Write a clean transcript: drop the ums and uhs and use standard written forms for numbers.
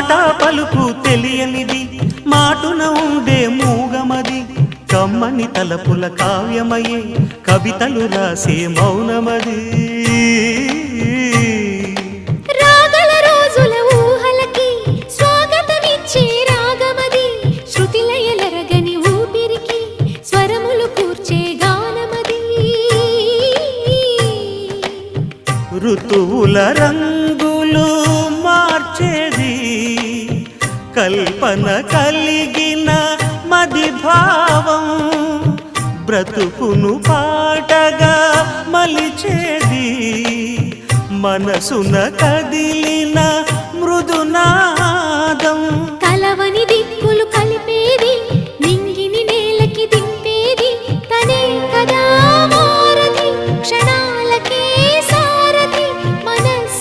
మాట పలుకు తెలియనిది మాటున ఉండే మూగమది కమ్మని తలపుల కావ్యమయే కవితలు రాసే మౌనమది రాగల రోజుల ఊహలకి స్వాగతమిచ్చే రాగమది శృతిలయలరగని ఊపిరికి స్వరములు కూర్చే గానమది ఋతువుల రంగులు మార్చేది కల్పన కలిగిన మది భావం బ్రతుకును పాటగా మలిచేది మనసున కదిలిన మృదునాదం కలవనిది